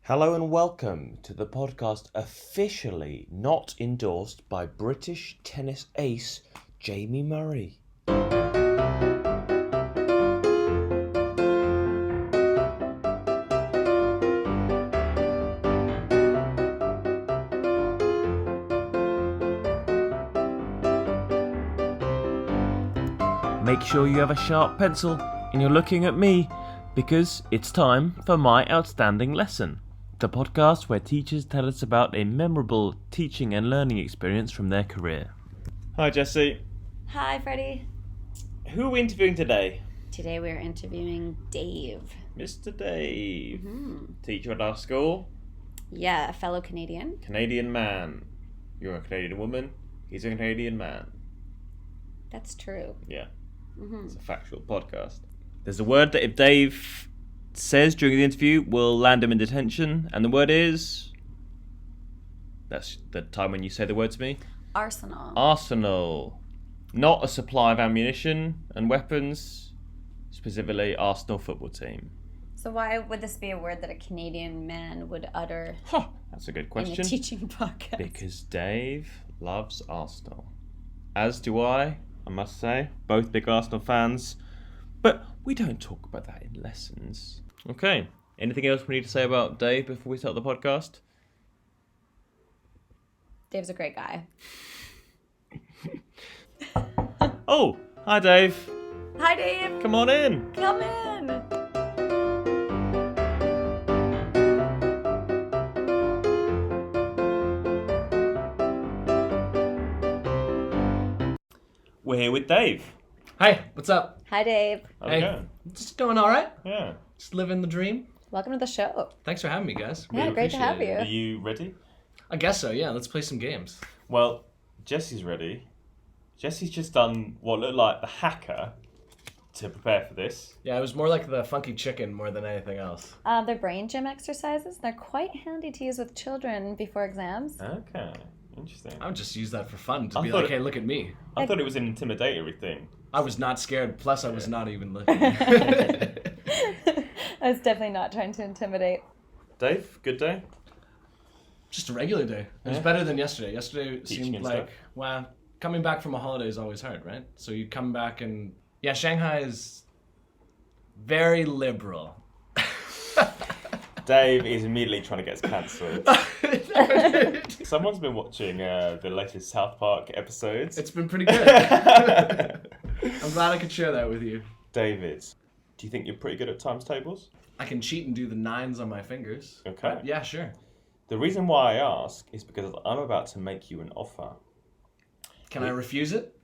Hello and welcome to the podcast officially not endorsed by British tennis ace Jamie Murray. Make sure you have a sharp pencil and you're looking at me because it's time for My Outstanding Lesson, the podcast where teachers tell us about a memorable teaching and learning experience from their career. Hi Jesse. Hi Freddie. Who are we interviewing today? Today we're interviewing Dave. Mr. Dave. Teacher at our school. Yeah, a fellow Canadian. Canadian man. You're a Canadian woman. He's a Canadian man. That's true. Yeah. It's a factual podcast. There's a word that if Dave says during the interview will land him in detention, and the word is... That's the time when you say the word to me. Arsenal. Arsenal. Not a supply of ammunition and weapons, specifically Arsenal football team. So why would this be a word that a Canadian man would utter That's a good question. in a teaching podcast? Because Dave loves Arsenal. As do I must say. Both big Arsenal fans. But we don't talk about that in lessons. Okay. Anything else we need to say about Dave before we start the podcast? Dave's a great guy. Oh, hi Dave. Hi Dave. Come on in. Come in. We're here with Dave. Hi, what's up? Hi Dave. How's it going? Just doing all right. Yeah. Just living the dream. Welcome to the show. Thanks for having me, guys. Yeah, Really great to have appreciate Are it. you ready? I guess so, yeah. Let's play some games. Well, Jesse's ready. Jesse's just done what looked like the hacker to prepare for this. Yeah, it was more like the funky chicken more than anything else. They're brain gym exercises. They're quite handy to use with children before exams. Okay. Interesting. I would just use that for fun to I be thought like, it- hey, look at me. I thought it was an intimidatory thing. I was not scared, plus I was not even looking. I was definitely not trying to intimidate. Dave, good day? Just a regular day. It was Yeah. better than yesterday. Yesterday Teaching seemed and like, stuff. well, coming back from a holiday is always hard, right? So you come back and, yeah, Shanghai is very liberal. Dave is immediately trying to get us cancelled. Someone's been watching the latest South Park episodes. It's been pretty good. I'm glad I could share that with you. David, do you think you're pretty good at times tables? I can cheat and do the nines on my fingers. Okay. But yeah, sure. The reason why I ask is because I'm about to make you an offer. Can I refuse it?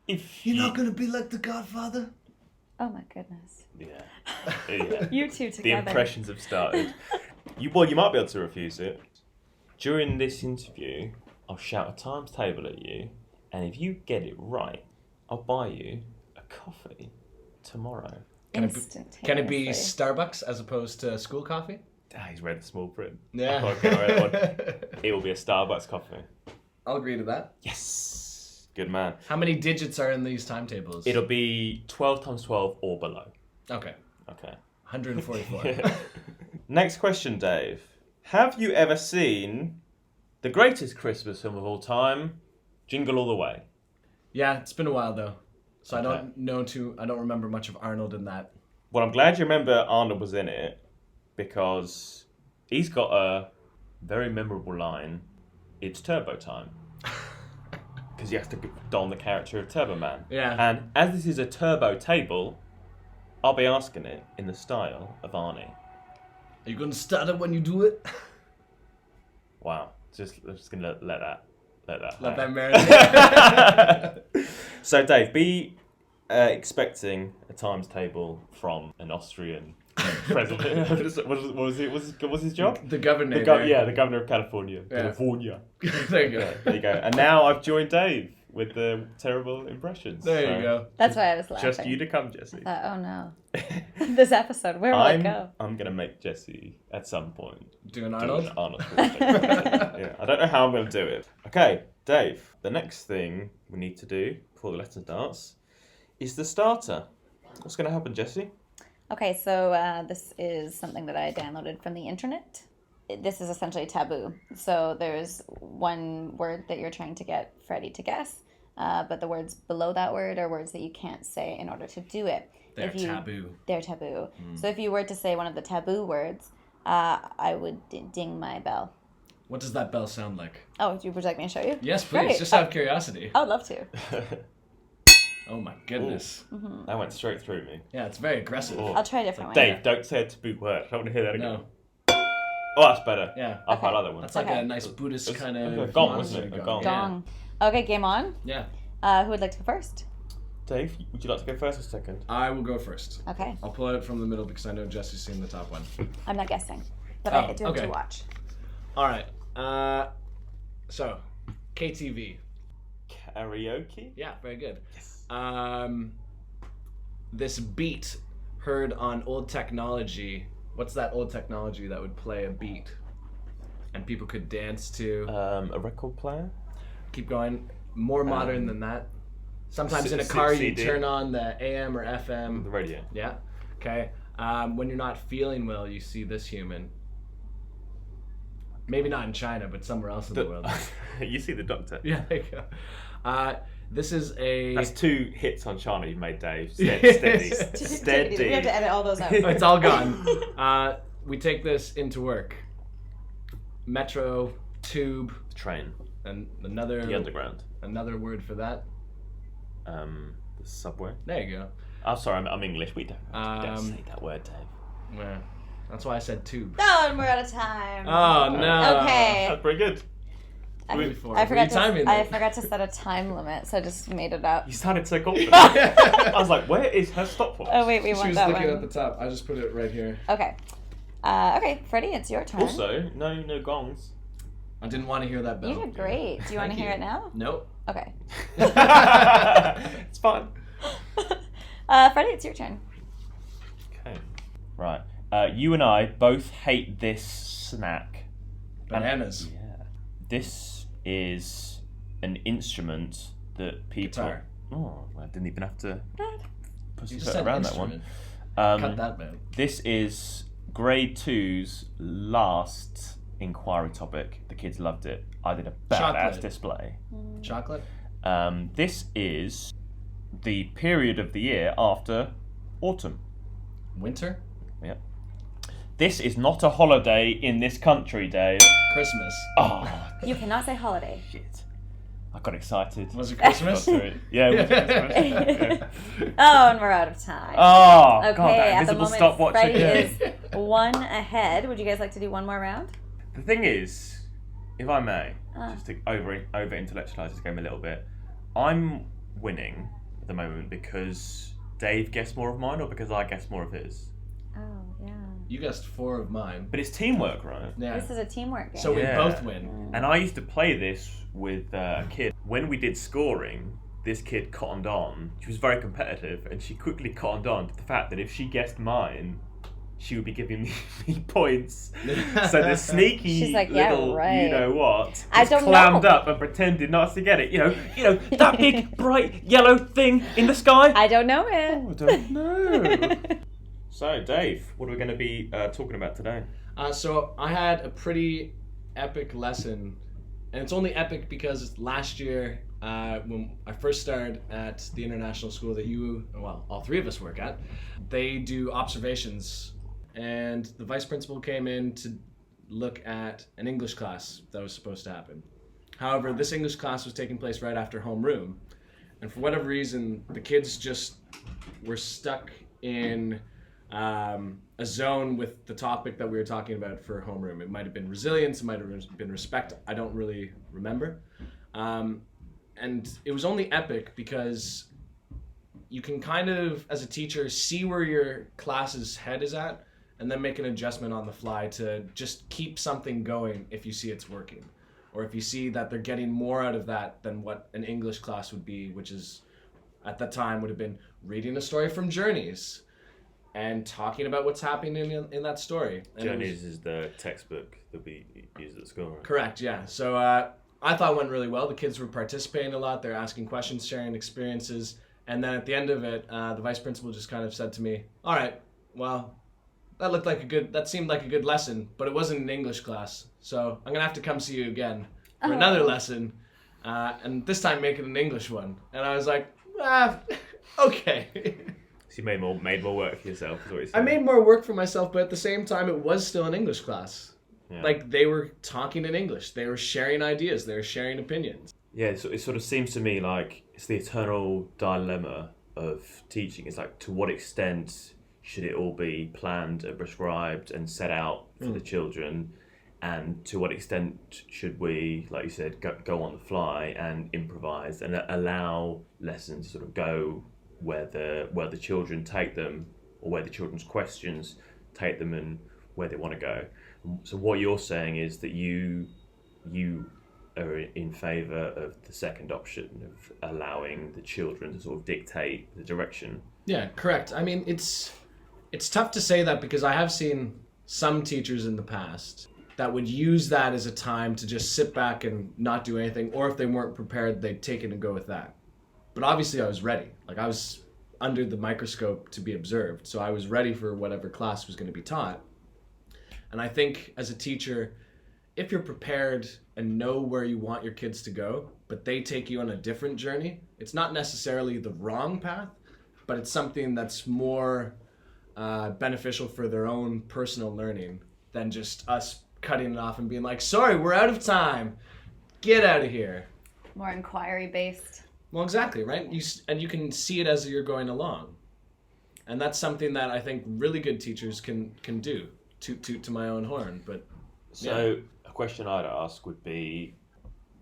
If You're not gonna be like the Godfather? Oh my goodness. Yeah. Yeah. You two The together. impressions have started. You might be able to refuse it. During this interview, I'll shout a times table at you, and if you get it right, I'll buy you a coffee tomorrow. Can it be Instantaneously. Starbucks as opposed to school coffee? He's read the small print. Yeah. Okay, I read one. It will be a Starbucks coffee. I'll agree to that. Yes. Good man. How many digits are in these timetables? It'll be 12 times 12 or below. Okay. Okay. 144. Next question, Dave. Have you ever seen the greatest Christmas film of all time, Jingle All the Way? Yeah, it's been a while though. So Okay. I don't remember much of Arnold in that. Well, I'm glad you remember Arnold was in it because he's got a very memorable line. It's Turbo time. Because he has to don the character of Turbo Man. Yeah. And as this is a turbo table, I'll be asking it in the style of Arnie. Are you gonna start it when you do it? Wow. I'm just gonna let that Let hang. that marinate. So Dave, be expecting a times table from an Austrian president. what was his job? The governor. The governor of California. Yeah. California. There you go. Yeah, there you go. And now I've joined Dave with the terrible impressions. There So you go. That's why I was laughing. Just you to come, Jesse. Oh no. This episode, where will it go? I'm gonna make Jesse at some point Do an do Arnold? an Arnold Schwarzenegger. Yeah, I don't know how I'm gonna do it. Okay, Dave. The next thing we need to do before the lesson starts is the starter. What's gonna happen, Jesse? Okay, so this is something that I downloaded from the internet. This is essentially taboo. So there's one word that you're trying to get Freddie to guess, but the words below that word are words that you can't say in order to do it. They're taboo. They're taboo. So if you were to say one of the taboo words, I would ding my bell. What does that bell sound like? Oh, would you like me to show you? Yes, please. Great. Just out of curiosity. I would love to. Oh my goodness. That went straight through me. Yeah, it's very aggressive. Oh. I'll try a different one. Dave, don't say a taboo word. I don't want to hear that again. No. Oh, that's better. Yeah. I quite like that one. That's like Okay. a nice Buddhist It's kind like a of gong, monster isn't it? A gong. gong. Gong. Okay, game on. Yeah. Who would like to go first? Dave, would you like to go first or second? I will go first. Okay. I'll pull it from the middle because I know Jesse's seen the top one. I'm not guessing, but Oh, I do have okay. to watch. All right. So, KTV. Karaoke? Yeah, very good. Yes. This beat heard on old technology. What's that old technology that would play a beat and people could dance to? A record player? Keep going. More modern than that. Sometimes in a car you CD. turn on the AM or FM. The radio. Yeah. Okay. When you're not feeling well, you see this human. Maybe not in China, but somewhere else in the world. You see the doctor. Yeah, there you go. This is a... That's 2 hits on China you've made, Dave. Steady. Steady. We have to edit all those out. It's all gone. We take this into work. Metro, tube, Train. and The underground. another word for that. The subway. There you go. I'm sorry, I'm English. We don't say that word, Dave. Yeah. That's why I said tube. Oh, and we're out of time. Oh, no. Okay. That's pretty good. I forgot to set a time limit, so I just made it up. You sounded so confident. I was like, where is her stopwatch? Oh wait, we She want was that looking one. at the top. I just put it right here. Okay. Okay, Freddie, it's your turn. Also, no gongs. I didn't want to hear that bell. You did great. Do you want to Thank hear you. it now? Nope. Okay. It's fine. Freddie, it's your turn. Okay. Right. You and I both hate this snack. Bananas. Yeah. This is an instrument that people. Guitar. Oh, I didn't even have to You pussy just foot said around instrument. that one. Cut that, man. This is grade 2's last inquiry topic. The kids loved it. I did a badass Chocolate. display. Chocolate? This is the period of the year after autumn. Winter? Yep. This is not a holiday in this country, Dave. Christmas. Oh, You cannot say holiday. shit. I got excited. Was it Christmas? Got through it. Yeah, it was Christmas. Oh, and we're out of time. Oh, Okay, God, that at the invisible moment, stopwatch Freddie again. is 1 ahead. Would you guys like to do one more round? The thing is, if I may, Ah. just to over intellectualize this game a little bit, I'm winning at the moment because Dave guessed more of mine or because I guessed more of his. Oh, yeah. You guessed 4 of mine. But it's teamwork, right? Yeah. This is a teamwork game. So we Yeah. both win. And I used to play this with a kid. When we did scoring, this kid cottoned on. She was very competitive, and she quickly cottoned on to the fact that if she guessed mine, she would be giving me points. So the sneaky She's like, yeah, little, right. you know what, I just don't clammed know. up and pretended not to get it. You know that big bright yellow thing in the sky. I don't know I it. don't know. So Dave, what are we going to be talking about today? So I had a pretty epic lesson, and it's only epic because last year when I first started at the international school that all 3 of us work at, they do observations, and the vice principal came in to look at an English class that was supposed to happen. However, this English class was taking place right after homeroom, and for whatever reason, the kids just were stuck in a zone with the topic that we were talking about for homeroom. It might have been resilience, it might have been respect, I don't really remember. And it was only epic because you can kind of, as a teacher, see where your class's head is at and then make an adjustment on the fly to just keep something going if you see it's working. Or if you see that they're getting more out of that than what an English class would be, which is, at that time, would have been reading a story from Journeys and talking about what's happening in that story. And it was- Journeys is the textbook that we use at school, right? Correct, yeah. So I thought it went really well. The kids were participating a lot. They're asking questions, sharing experiences. And then at the end of it, the vice principal just kind of said to me, all right, well, that seemed like a good lesson, but it wasn't an English class. So I'm gonna have to come see you again for another lesson, and this time make it an English one. And I was like, okay. So you made more work for yourself, is what you're I saying. made more work for myself, but at the same time, it was still an English class. Yeah. Like, they were talking in English. They were sharing ideas. They were sharing opinions. Yeah, so it sort of seems to me like it's the eternal dilemma of teaching. It's like, to what extent should it all be planned and prescribed and set out for the children, and to what extent should we, like you said, go on the fly and improvise and allow lessons to sort of go where the children take them, or where the children's questions take them and where they want to go. So what you're saying is that you are in favour of the second option of allowing the children to sort of dictate the direction. Yeah, correct. I mean, it's tough to say that, because I have seen some teachers in the past that would use that as a time to just sit back and not do anything, or if they weren't prepared, they'd take it and go with that. But obviously I was ready. Like, I was under the microscope to be observed, so I was ready for whatever class was going to be taught. And I think as a teacher, if you're prepared and know where you want your kids to go, but they take you on a different journey, it's not necessarily the wrong path, but it's something that's more beneficial for their own personal learning than just us cutting it off and being like, sorry, we're out of time. Get out of here. More inquiry based. Well, exactly, right? You can see it as you're going along. And that's something that I think really good teachers can do. Toot to my own horn, but So a question I'd ask would be,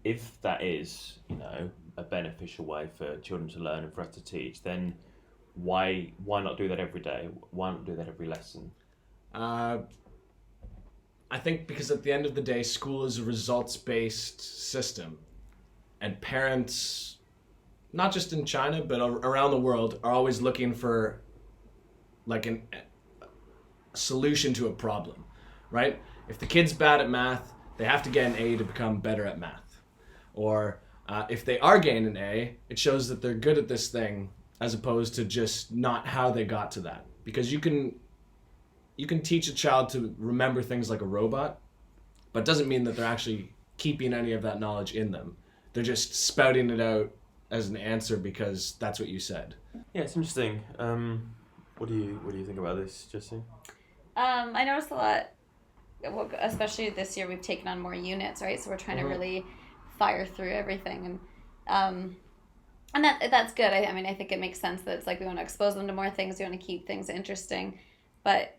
if that is, a beneficial way for children to learn and for us to teach, then why not do that every day? Why not do that every lesson? I think because at the end of the day, school is a results-based system, and parents, not just in China but around the world, are always looking for like a solution to a problem, right? If the kid's bad at math, they have to get an A to become better at math. Or if they are getting an A, it shows that they're good at this thing, as opposed to just not how they got to that. Because you can teach a child to remember things like a robot, but it doesn't mean that they're actually keeping any of that knowledge in them. They're just spouting it out as an answer because that's what you said. Yeah, it's interesting. What do you think about this, Jesse? I noticed a lot, especially this year, we've taken on more units, right? So we're trying to really fire through everything, and that's good. I mean, I think it makes sense that it's like we want to expose them to more things, we want to keep things interesting, but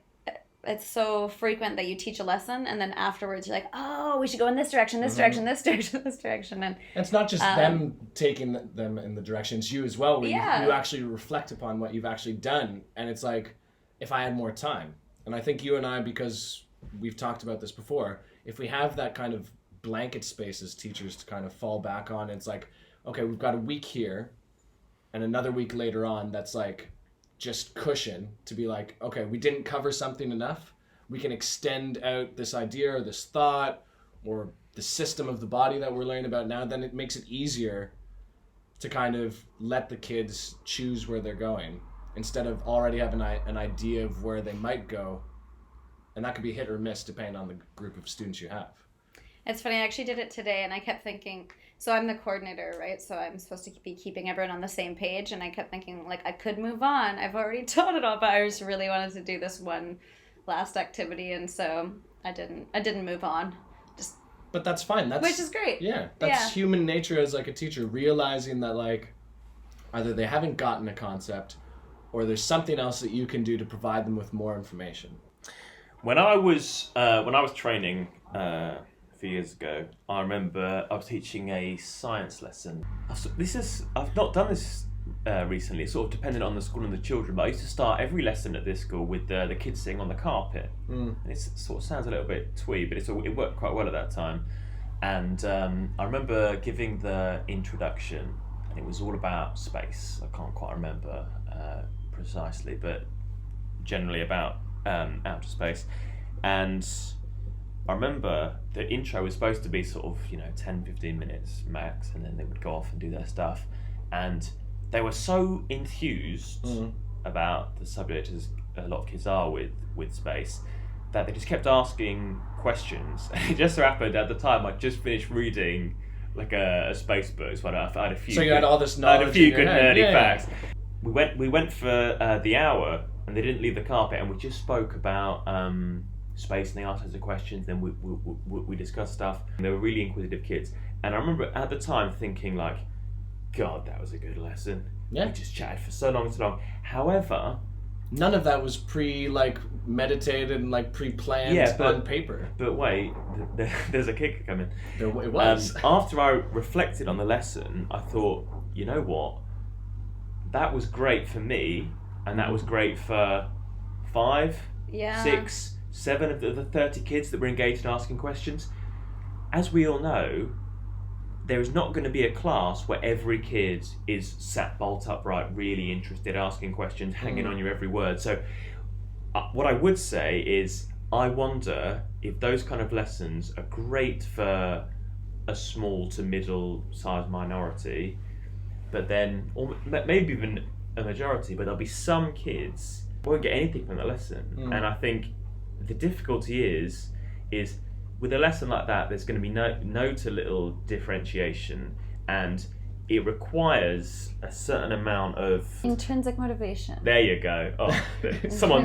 it's so frequent that you teach a lesson and then afterwards you're like, oh, we should go in this direction, this direction, this direction, this direction, and it's not just them taking them in the direction, it's you as well, where you actually reflect upon what you've actually done, and it's like, if I had more time. And I think you and I, because we've talked about this before, if we have that kind of blanket space as teachers to kind of fall back on, it's like, okay, we've got a week here and another week later on that's like just cushion to be like, okay, we didn't cover something enough. We can extend out this idea or this thought or the system of the body that we're learning about now. Then it makes it easier to kind of let the kids choose where they're going, instead of already having an idea of where they might go. And that could be hit or miss depending on the group of students you have. It's funny, I actually did it today and I kept thinking, so I'm the coordinator, right? So I'm supposed to be keeping everyone on the same page, and I kept thinking, like, I could move on. I've already taught it all, but I just really wanted to do this one last activity, and so I didn't move on. But that's fine. Which is great. Yeah, that's human nature as like a teacher, realizing that like either they haven't gotten a concept or there's something else that you can do to provide them with more information. When I was training a few years ago, I remember I was teaching a science lesson. I've not done this recently. It's sort of dependent on the school and the children, but I used to start every lesson at this school with the kids sitting on the carpet. And it sort of sounds a little bit twee, but it worked quite well at that time. And I remember giving the introduction, and it was all about space. I can't quite remember precisely, but generally about outer space. And I remember the intro was supposed to be sort of 10-15 minutes max, and then they would go off and do their stuff, and they were so enthused about the subject a lot of kids are with space, that they just kept asking questions. And it just so happened at the time I'd just finished reading like a space book, so I had a few. So you had all this knowledge. I had a few in your good head. nerdy facts. We went for the hour, and they didn't leave the carpet, and we just spoke about space, and they asked us the questions. Then we discussed stuff. And they were really inquisitive kids, and I remember at the time thinking like, God, that was a good lesson. Yeah. We just chatted for so long. However, none of that was meditated and like pre-planned on paper. But wait, there's a kicker coming. It was. After I reflected on the lesson, I thought, you know what? That was great for me, and that was great for 5, 6, 7 of the 30 kids that were engaged in asking questions. As we all know, there is not going to be a class where every kid is sat bolt upright, really interested, asking questions, hanging on your every word. So what I would say is, I wonder if those kind of lessons are great for a small to middle-sized minority, but then, or maybe even a majority, but there'll be some kids who won't get anything from the lesson. And I think the difficulty is with a lesson like that, there's going to be no to little differentiation, and it requires a certain amount of intrinsic motivation. There you go. Oh, someone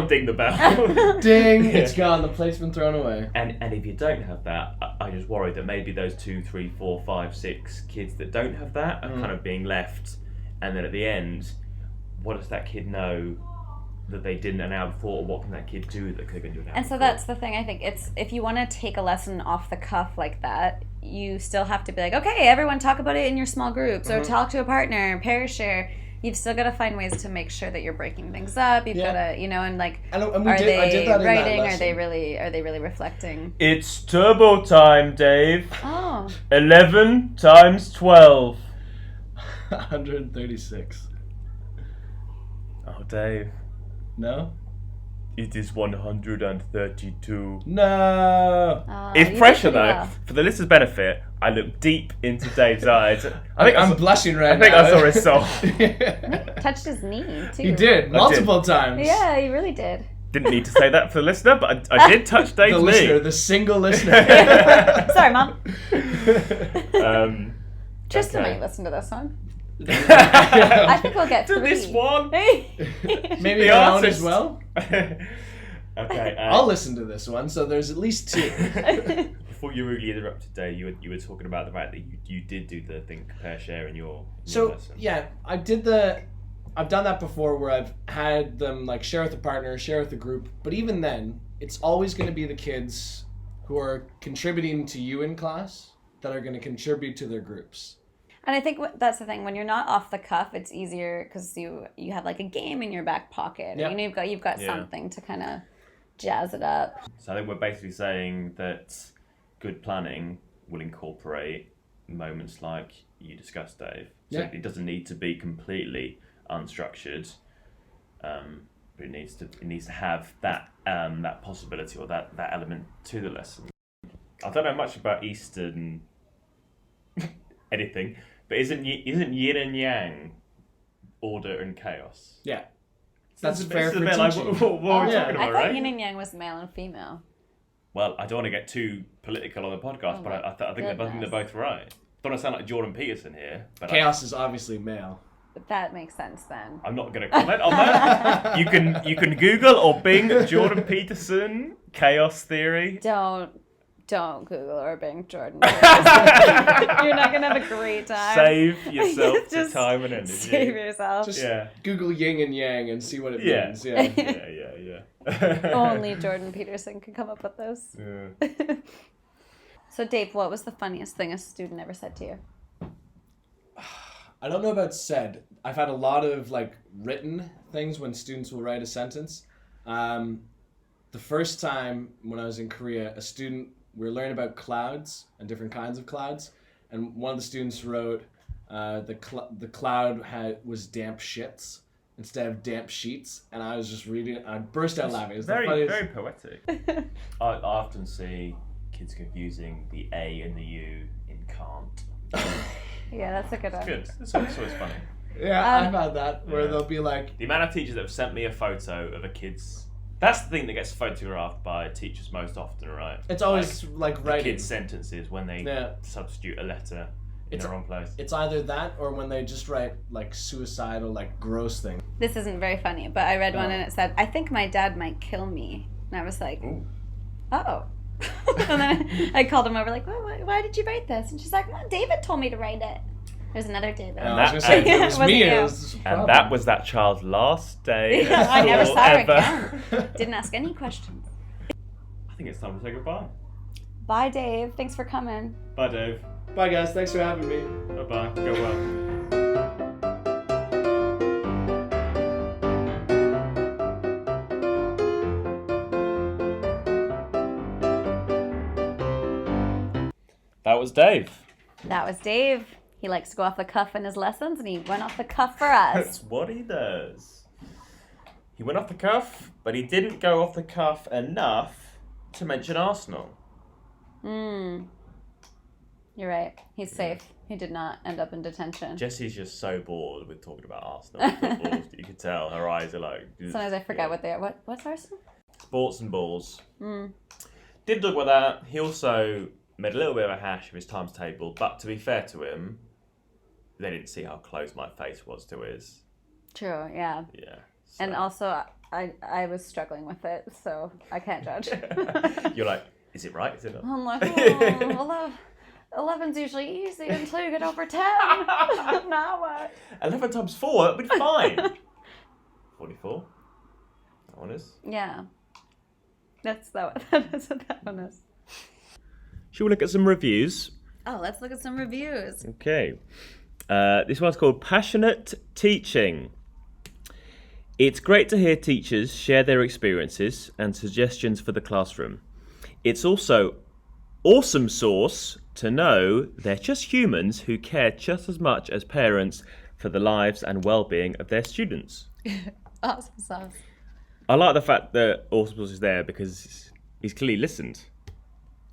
ding the bell. Ding! It's gone. The plate's been thrown away. And if you don't have that, I just worry that maybe those 2, 3, 4, 5, 6 kids that don't have that are kind of being left, and then at the end, what does that kid know that they didn't an hour before, or what can that kid do that they can do an hour And so before? that's the thing, I think, it's if you want to take a lesson off the cuff like that, you still have to be like, okay, everyone talk about it in your small groups, or talk to a partner, pair share. You've still got to find ways to make sure that you're breaking things up. You've got to, and like, I are did they that in writing? that Are they really reflecting? It's turbo time, Dave. Oh. 11 times 12. 136. Oh, Dave. No? It is 132. No. It's You pressure did pretty though. well. For the listener's benefit, I look deep into Dave's eyes. I'm blushing right I think now. I saw his soul. Touched his knee too. He did multiple times. Yeah, he really did. Didn't need to say that for the listener, but I did touch Dave's The knee. listener, the single listener. Sorry, Mom. Tristan Okay. might listen to this one. I think we'll get To 3. this one. Maybe The your own artist. as well. Okay. I'll listen to this one, so there's at least 2. Before you really interrupted, Dave, you were talking about the fact that you did do the think, compare, share in your lesson. Yeah, I've done that before where I've had them like share with a partner, share with a group, but even then, it's always going to be the kids who are contributing to you in class that are going to contribute to their groups. And I think that's the thing. When you're not off the cuff, it's easier because you have like a game in your back pocket. Yeah. You've got Yeah. something to kind of jazz it up. So I think we're basically saying that good planning will incorporate moments like you discussed, Dave. So Yeah. it doesn't need to be completely unstructured, but it needs to have that that possibility or that element to the lesson. I don't know much about Eastern anything, but isn't yin and yang order and chaos? Yeah. That's fair It's for a bit like teaching. what we're yeah. talking I about, thought right? yin and yang was male and female. Well, I don't want to get too political on the podcast, Oh but I think they're goodness. both right. Don't want to sound like Jordan Peterson here, but Chaos is obviously male. But that makes sense then. I'm not going to comment on that. You can Google or Bing Jordan Peterson chaos theory. Don't Google or Bing Jordan. You're not gonna have a great time. Save yourself the Just time and energy. Save yourself. Just Yeah. Google yin and yang and see what it Yeah. means. Yeah. Yeah. Only Jordan Peterson can come up with those. Yeah. So Dave, what was the funniest thing a student ever said to you? I don't know about said. I've had a lot of like written things when students will write a sentence. The first time when I was in Korea, we were learning about clouds and different kinds of clouds, and one of the students wrote the cloud was damp shits instead of damp sheets, and I was just reading it and I burst out laughing. It was the Very, funniest. very poetic. I often see kids confusing the A and the U in can't. Yeah, that's a good one. Good. It's always funny. Yeah, I've had that where they'll be like, The amount of teachers that have sent me a photo of a kid's... That's the thing that gets photographed by teachers most often, right? it's always like the writing. kids' sentences when they substitute a letter in the wrong place. It's either that or when they just write like suicidal, like gross thing. This isn't very funny, but I read one and it said, I think my dad might kill me. And I was like, Ooh. oh. And then I called him over like, why did you write this? And she's like, well, David told me to write it. There's another David. I was gonna say, if it was Wasn't me, you. it was a problem. And that was that child's last day. I never saw her ever. again. Didn't ask any questions. I think it's time to say goodbye. Bye, Dave. Thanks for coming. Bye, Dave. Bye guys, thanks for having me. Bye-bye. Go well. That was Dave. That was Dave. He likes to go off the cuff in his lessons, and he went off the cuff for us. That's what he does. He went off the cuff, but he didn't go off the cuff enough to mention Arsenal. You're right. He's safe. He did not end up in detention. Jesse's just so bored with talking about Arsenal football. You can tell her eyes are like... Sometimes I forget what they are. What's Arsenal? Sports and balls. Did look at that. He also made a little bit of a hash of his times table, but to be fair to him, they didn't see how close my face was to his. True, yeah. Yeah. So. And also, I was struggling with it, so I can't judge. You're like, is it right? Is it not? I'm like, oh, 11's usually easy until you get over 10. Now what? 11 times 4, that'd be fine. 44. That one is. Yeah. That is what that one is. Should we look at some reviews? Oh, let's look at some reviews. Okay. This one's called Passionate Teaching. It's great to hear teachers share their experiences and suggestions for the classroom. It's also awesome source to know they're just humans who care just as much as parents for the lives and well-being of their students. Awesome sauce. I like the fact that awesome source is there because he's clearly listened.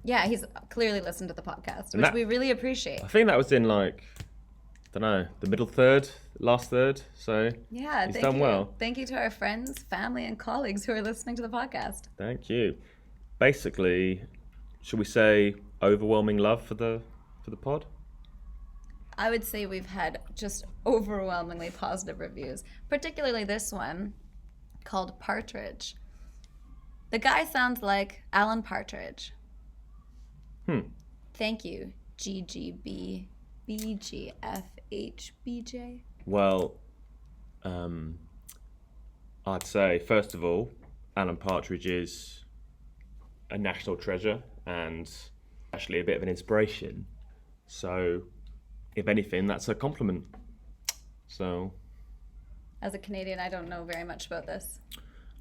Yeah, he's clearly listened to the podcast, And which we really appreciate. I think that was in like, I don't know, the middle third, last third. So Yeah, he's done well. Thank you to our friends, family, and colleagues who are listening to the podcast. Thank you. Basically, should we say overwhelming love for the pod? I would say we've had just overwhelmingly positive reviews, particularly this one called Partridge. The guy sounds like Alan Partridge. Thank you, GGB, BGFHBJ. Well, I'd say, first of all, Alan Partridge is a national treasure and actually a bit of an inspiration. So, if anything, that's a compliment. So, As a Canadian, I don't know very much about this.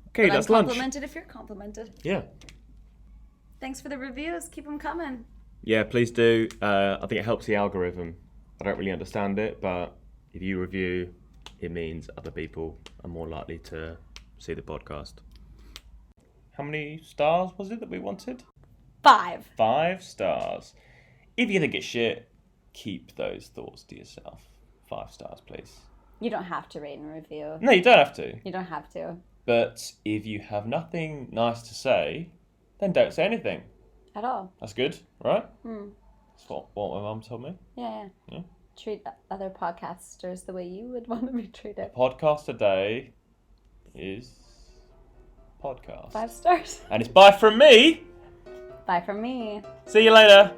okay, But that's I'm lunch. complimented if you're complimented. Yeah. Thanks for the reviews. Keep them coming. Yeah, please do. I think it helps the algorithm. I don't really understand it, but if you review, it means other people are more likely to see the podcast. How many stars was it that we wanted? 5. 5 stars. If you think it's shit, keep those thoughts to yourself. 5 stars, please. You don't have to rate and review. No, you don't have to. You don't have to. But if you have nothing nice to say, then don't say anything. At all. That's good, right? That's what my mum told me. Yeah. Yeah. Treat other podcasters the way you would want to be treated. Podcast a day is podcast. 5 stars. And it's bye from me. Bye from me. See you later.